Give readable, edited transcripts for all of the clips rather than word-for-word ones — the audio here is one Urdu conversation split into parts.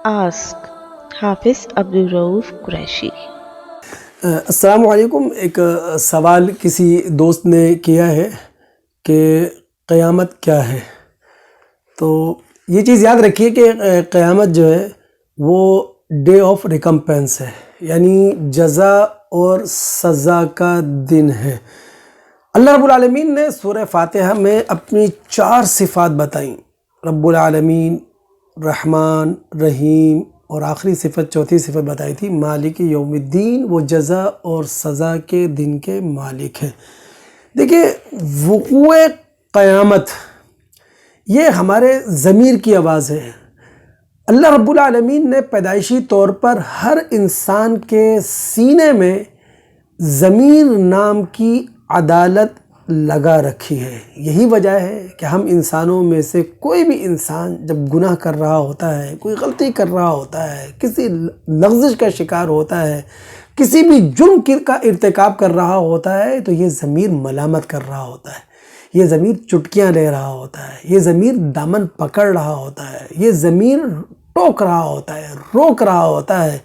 Ask حافظ عبدالرؤوف قریشی۔ السلام علیکم۔ ایک سوال کسی دوست نے کیا ہے کہ قیامت کیا ہے؟ تو یہ چیز یاد رکھیے کہ قیامت جو ہے وہ ڈے آف ریکمپنس ہے، یعنی جزا اور سزا کا دن ہے۔ اللہ رب العالمین نے سورہ فاتحہ میں اپنی 4 صفات بتائیں، رب العالمین، رحمان، رحیم، اور آخری صفت، چوتھی صفت بتائی تھی مالک یوم الدین، وہ جزا اور سزا کے دن کے مالک ہیں۔ دیکھیں، وقوع قیامت یہ ہمارے ضمیر کی آواز ہے۔ اللہ رب العالمین نے پیدائشی طور پر ہر انسان کے سینے میں ضمیر نام کی عدالت لگا رکھی ہے۔ یہی وجہ ہے کہ ہم انسانوں میں سے کوئی بھی انسان جب گناہ کر رہا ہوتا ہے، کوئی غلطی کر رہا ہوتا ہے، کسی لغزش کا شکار ہوتا ہے، کسی بھی جرم کا ارتکاب کر رہا ہوتا ہے، تو یہ ضمیر ملامت کر رہا ہوتا ہے، یہ ضمیر چٹکیاں لے رہا ہوتا ہے، یہ ضمیر دامن پکڑ رہا ہوتا ہے، یہ ضمیر ٹوک رہا ہوتا ہے، روک رہا ہوتا ہے۔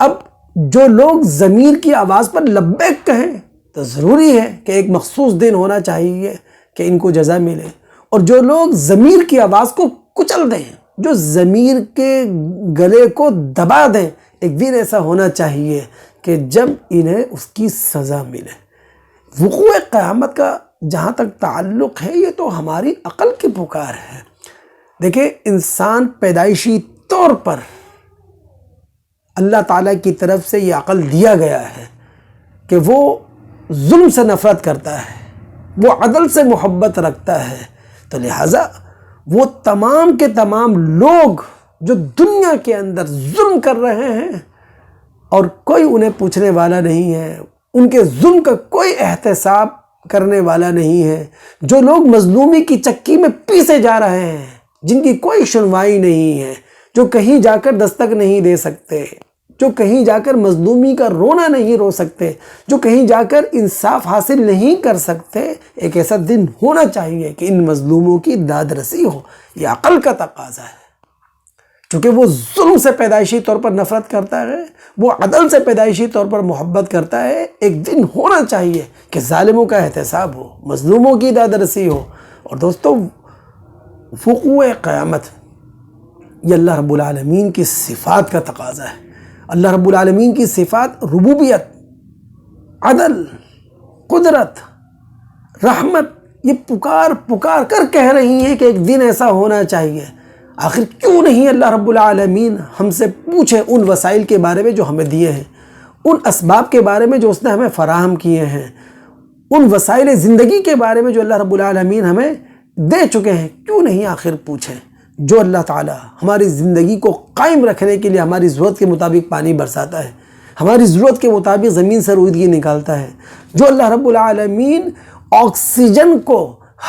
اب جو لوگ ضمیر کی آواز پر لبیک کہیں تو ضروری ہے کہ ایک مخصوص دن ہونا چاہیے کہ ان کو جزا ملے، اور جو لوگ ضمیر کی آواز کو کچل دیں، جو ضمیر کے گلے کو دبا دیں، ایک دن ایسا ہونا چاہیے کہ جب انہیں اس کی سزا ملے۔ وقوع قیامت کا جہاں تک تعلق ہے، یہ تو ہماری عقل کی پکار ہے۔ دیکھیں، انسان پیدائشی طور پر اللہ تعالیٰ کی طرف سے یہ عقل دیا گیا ہے کہ وہ ظلم سے نفرت کرتا ہے، وہ عدل سے محبت رکھتا ہے، تو لہٰذا وہ تمام کے تمام لوگ جو دنیا کے اندر ظلم کر رہے ہیں اور کوئی انہیں پوچھنے والا نہیں ہے، ان کے ظلم کا کوئی احتساب کرنے والا نہیں ہے، جو لوگ مظلومی کی چکی میں پیسے جا رہے ہیں، جن کی کوئی سنوائی نہیں ہے، جو کہیں جا کر دستک نہیں دے سکتے، جو کہیں جا کر مظلومی کا رونا نہیں رو سکتے، جو کہیں جا کر انصاف حاصل نہیں کر سکتے، ایک ایسا دن ہونا چاہیے کہ ان مظلوموں کی داد رسی ہو۔ یہ عقل کا تقاضا ہے، چونکہ وہ ظلم سے پیدائشی طور پر نفرت کرتا ہے، وہ عدل سے پیدائشی طور پر محبت کرتا ہے۔ ایک دن ہونا چاہیے کہ ظالموں کا احتساب ہو، مظلوموں کی داد رسی ہو۔ اور دوستو، وقوع قیامت یہ اللہ رب العالمین کی صفات کا تقاضا ہے۔ اللہ رب العالمین کی صفات ربوبیت، عدل، قدرت، رحمت، یہ پکار کر کہہ رہی ہیں کہ ایک دن ایسا ہونا چاہیے۔ آخر کیوں نہیں اللہ رب العالمین ہم سے پوچھے ان وسائل کے بارے میں جو ہمیں دیے ہیں، ان اسباب کے بارے میں جو اس نے ہمیں فراہم کیے ہیں، ان وسائل زندگی کے بارے میں جو اللہ رب العالمین ہمیں دے چکے ہیں، کیوں نہیں آخر پوچھیں؟ جو اللہ تعالیٰ ہماری زندگی کو قائم رکھنے کے لیے ہماری ضرورت کے مطابق پانی برساتا ہے، ہماری ضرورت کے مطابق زمین سے روئیدگی نکالتا ہے، جو اللہ رب العالمین آکسیجن کو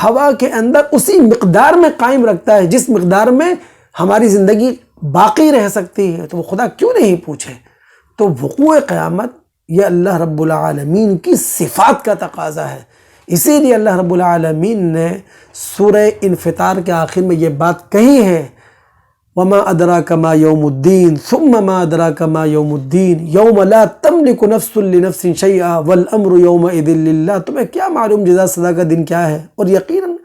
ہوا کے اندر اسی مقدار میں قائم رکھتا ہے جس مقدار میں ہماری زندگی باقی رہ سکتی ہے، تو وہ خدا کیوں نہیں پوچھے؟ تو وقوع قیامت یہ اللہ رب العالمین کی صفات کا تقاضا ہے۔ اسی لیے اللہ رب العالمین نے سورہ انفطار کے آخر میں یہ بات کہی ہے، وَمَا أَدْرَاكَ مَا يَوْمُ الدِّينِ ثُمَّ مَا أَدْرَاكَ مَا يَوْمُ الدِّينِ يَوْمَ لَا تَمْلِكُ نَفْسٌ لِنَفْسٍ شَيْئًا وَالْأَمْرُ يَوْمَئِذٍ لِلَّهِ۔ تمہیں کیا معلوم جزا سزا کا دن کیا ہے؟ اور یقیناً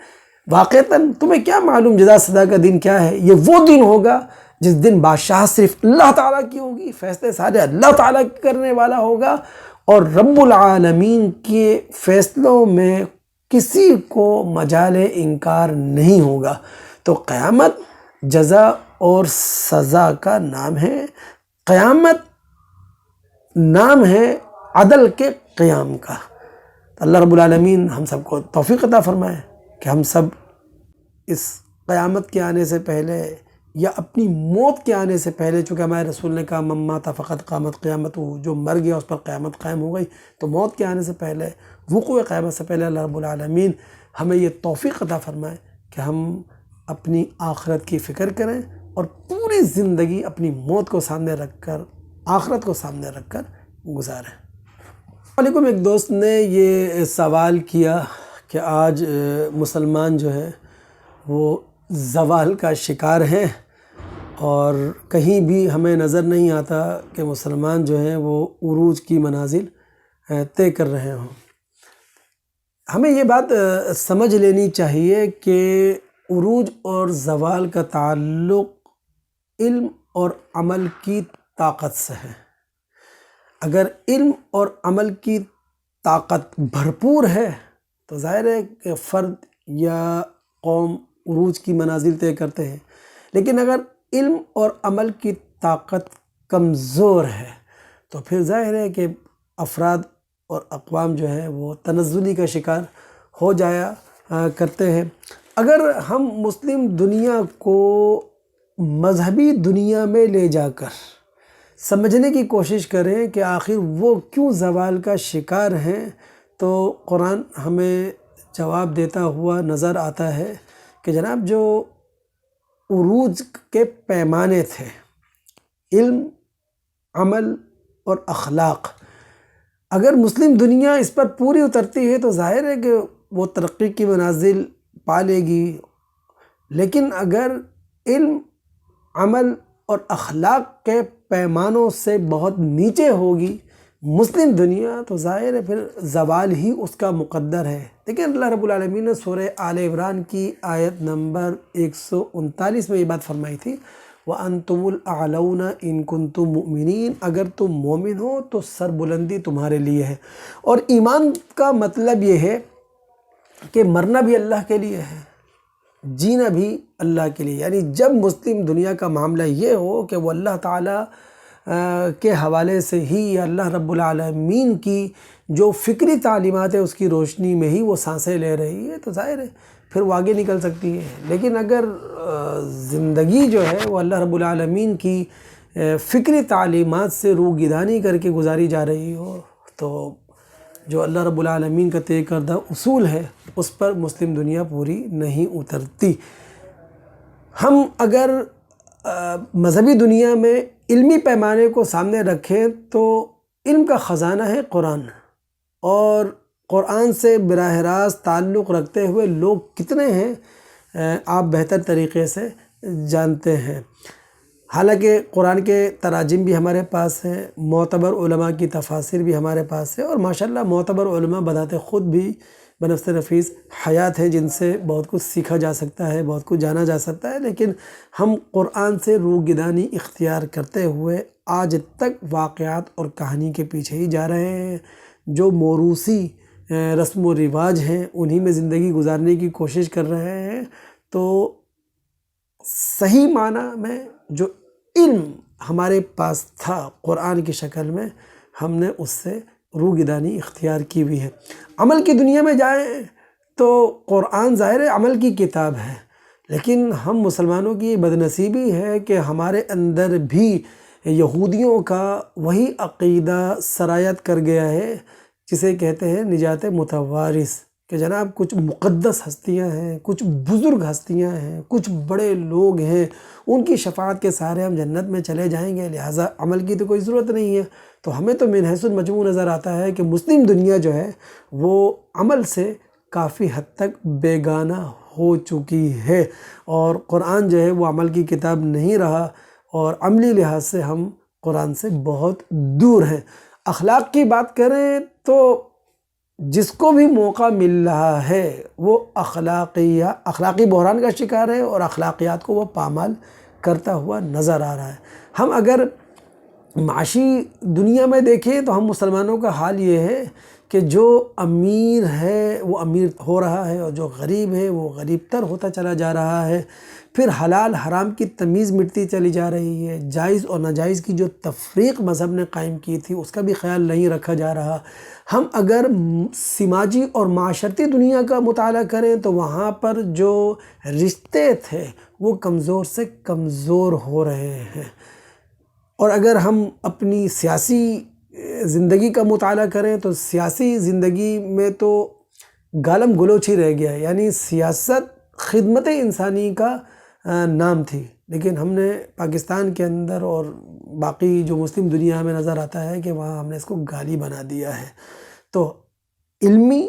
واقعتاً تمہیں کیا معلوم جزا سزا کا دن کیا ہے؟ یہ وہ دن ہوگا جس دن بادشاہ صرف اللہ تعالیٰ کی ہوگی، فیصلے سارے اللہ تعالیٰ کرنے والا ہوگا، اور رب العالمین کے فیصلوں میں کسی کو مجال انکار نہیں ہوگا۔ تو قیامت جزا اور سزا کا نام ہے، قیامت نام ہے عدل کے قیام کا۔ اللہ رب العالمین ہم سب کو توفیق عطا فرمائے کہ ہم سب اس قیامت کے آنے سے پہلے یا اپنی موت کے آنے سے پہلے، چونکہ ہمارے رسول نے کہا من مات فقط قامت قیامت، جو مر گیا اس پر قیامت قائم ہو گئی، تو موت کے آنے سے پہلے، وقوع قیامت سے پہلے اللہ رب العالمین ہمیں یہ توفیق عطا فرمائے کہ ہم اپنی آخرت کی فکر کریں اور پوری زندگی اپنی موت کو سامنے رکھ کر، آخرت کو سامنے رکھ کر گزاریں۔ علیکم، ایک دوست نے یہ سوال کیا کہ آج مسلمان جو ہے وہ زوال کا شکار ہیں اور کہیں بھی ہمیں نظر نہیں آتا کہ مسلمان جو ہیں وہ عروج کی منازل طے کر رہے ہوں۔ ہمیں یہ بات سمجھ لینی چاہیے کہ عروج اور زوال کا تعلق علم اور عمل کی طاقت سے ہے۔ اگر علم اور عمل کی طاقت بھرپور ہے تو ظاہر ہے کہ فرد یا قوم عروج کی منازل طے کرتے ہیں، لیکن اگر علم اور عمل کی طاقت کمزور ہے تو پھر ظاہر ہے کہ افراد اور اقوام جو ہے وہ تنزلی کا شکار ہو جایا کرتے ہیں۔ اگر ہم مسلم دنیا کو مذہبی دنیا میں لے جا کر سمجھنے کی کوشش کریں کہ آخر وہ کیوں زوال کا شکار ہیں، تو قرآن ہمیں جواب دیتا ہوا نظر آتا ہے کہ جناب جو عروج کے پیمانے تھے، علم، عمل اور اخلاق، اگر مسلم دنیا اس پر پوری اترتی ہے تو ظاہر ہے کہ وہ ترقی کی منازل پا لے گی، لیکن اگر علم، عمل اور اخلاق کے پیمانوں سے بہت نیچے ہوگی مسلم دنیا تو ظاہر ہے پھر زوال ہی اس کا مقدر ہے۔ لیکن اللہ رب العالمین نے سورہ آل عمران کی آیت نمبر 139 میں یہ بات فرمائی تھی، وَأَنْتُمُ الْأَعْلَوْنَ إِن كُنتُم مُؤْمِنِينَ، اگر تم مومن ہو تو سربلندی تمہارے لیے ہے۔ اور ایمان کا مطلب یہ ہے کہ مرنا بھی اللہ کے لیے ہے، جینا بھی اللہ کے لیے، یعنی جب مسلم دنیا کا معاملہ یہ ہو کہ وہ اللہ تعالیٰ کے حوالے سے ہی یا اللہ رب العالمین کی جو فکری تعلیمات ہے اس کی روشنی میں ہی وہ سانسیں لے رہی ہے تو ظاہر ہے پھر وہ آگے نکل سکتی ہے۔ لیکن اگر زندگی جو ہے وہ اللہ رب العالمین کی فکری تعلیمات سے روگردانی کر کے گزاری جا رہی ہو تو جو اللہ رب العالمین کا طے کردہ اصول ہے اس پر مسلم دنیا پوری نہیں اترتی۔ ہم اگر مذہبی دنیا میں علمی پیمانے کو سامنے رکھیں تو علم کا خزانہ ہے قرآن، اور قرآن سے براہ راست تعلق رکھتے ہوئے لوگ کتنے ہیں آپ بہتر طریقے سے جانتے ہیں۔ حالانکہ قرآن کے تراجم بھی ہمارے پاس ہیں، معتبر علماء کی تفاسیر بھی ہمارے پاس ہے، اور ماشاءاللہ معتبر علماء بذات خود بھی بنفس نفیس حیات ہیں جن سے بہت کچھ سیکھا جا سکتا ہے، بہت کچھ جانا جا سکتا ہے، لیکن ہم قرآن سے روگردانی اختیار کرتے ہوئے آج تک واقعات اور کہانی کے پیچھے ہی جا رہے ہیں، جو موروثی رسم و رواج ہیں انہی میں زندگی گزارنے کی کوشش کر رہے ہیں۔ تو صحیح معنی میں جو علم ہمارے پاس تھا قرآن کی شکل میں، ہم نے اس سے روگردانی اختیار کی ہوئی ہے۔ عمل کی دنیا میں جائیں تو قرآن ظاہر عمل کی کتاب ہے، لیکن ہم مسلمانوں کی بدنصیبی ہے کہ ہمارے اندر بھی یہودیوں کا وہی عقیدہ سرایت کر گیا ہے جسے کہتے ہیں نجات متوارث، کہ جناب کچھ مقدس ہستیاں ہیں، کچھ بزرگ ہستیاں ہیں، کچھ بڑے لوگ ہیں، ان کی شفاعت کے سارے ہم جنت میں چلے جائیں گے، لہٰذا عمل کی تو کوئی ضرورت نہیں ہے۔ تو ہمیں تو من حیث المجموع نظر آتا ہے کہ مسلم دنیا جو ہے وہ عمل سے کافی حد تک بیگانہ ہو چکی ہے، اور قرآن جو ہے وہ عمل کی کتاب نہیں رہا، اور عملی لحاظ سے ہم قرآن سے بہت دور ہیں۔ اخلاق کی بات کریں تو جس کو بھی موقع مل رہا ہے وہ اخلاقی بحران کا شکار ہے، اور اخلاقیات کو وہ پامال کرتا ہوا نظر آ رہا ہے۔ ہم اگر معاشی دنیا میں دیکھیں تو ہم مسلمانوں کا حال یہ ہے کہ جو امیر ہے وہ امیر ہو رہا ہے، اور جو غریب ہے وہ غریب تر ہوتا چلا جا رہا ہے، پھر حلال حرام کی تمیز مٹتی چلی جا رہی ہے، جائز اور ناجائز کی جو تفریق مذہب نے قائم کی تھی اس کا بھی خیال نہیں رکھا جا رہا۔ ہم اگر سماجی اور معاشرتی دنیا کا مطالعہ کریں تو وہاں پر جو رشتے تھے وہ کمزور سے کمزور ہو رہے ہیں، اور اگر ہم اپنی سیاسی زندگی کا مطالعہ کریں تو سیاسی زندگی میں تو گالم گلوچ ہی رہ گیا ہے، یعنی سیاست خدمت انسانی کا نام تھی، لیکن ہم نے پاکستان کے اندر اور باقی جو مسلم دنیا میں نظر آتا ہے کہ وہاں ہم نے اس کو گالی بنا دیا ہے۔ تو علمی،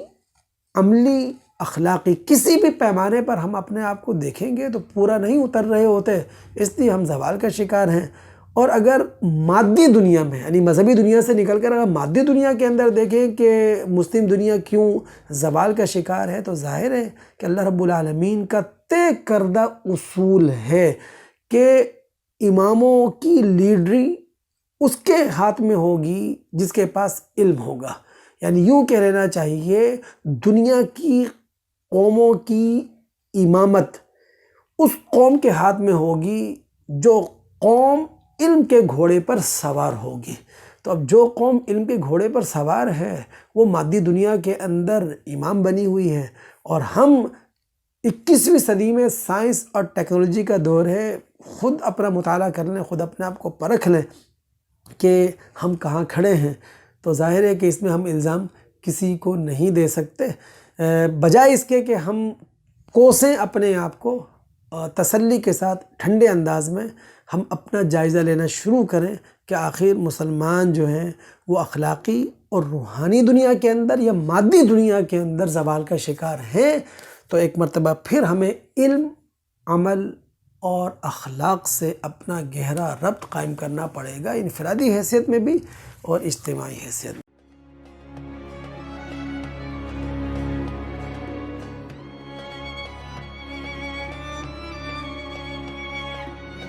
عملی اخلاقی کسی بھی پیمانے پر ہم اپنے آپ کو دیکھیں گے تو پورا نہیں اتر رہے ہوتے، اس لیے ہم زوال کا شکار ہیں۔ اور اگر مادی دنیا میں، یعنی مذہبی دنیا سے نکل کر اگر مادی دنیا کے اندر دیکھیں کہ مسلم دنیا کیوں زوال کا شکار ہے، تو ظاہر ہے کہ اللہ رب العالمین کا طے کردہ اصول ہے کہ اماموں کی لیڈری اس کے ہاتھ میں ہوگی جس کے پاس علم ہوگا۔ یعنی یوں کہہ لینا چاہیے دنیا کی قوموں کی امامت اس قوم کے ہاتھ میں ہوگی جو قوم علم کے گھوڑے پر سوار ہوگی۔ تو اب جو قوم علم کے گھوڑے پر سوار ہے وہ مادی دنیا کے اندر امام بنی ہوئی ہے، اور ہم 21ویں صدی میں سائنس اور ٹیکنالوجی کا دور ہے، خود اپنا مطالعہ کر لیں، خود اپنے آپ کو پرکھ لیں کہ ہم کہاں کھڑے ہیں۔ تو ظاہر ہے کہ اس میں ہم الزام کسی کو نہیں دے سکتے، بجائے اس کے کہ ہم کوسیں اپنے آپ کو، تسلی کے ساتھ ٹھنڈے انداز میں ہم اپنا جائزہ لینا شروع کریں کہ آخر مسلمان جو ہیں وہ اخلاقی اور روحانی دنیا کے اندر یا مادی دنیا کے اندر زوال کا شکار ہیں۔ تو ایک مرتبہ پھر ہمیں علم، عمل اور اخلاق سے اپنا گہرا ربط قائم کرنا پڑے گا، انفرادی حیثیت میں بھی اور اجتماعی حیثیت میں۔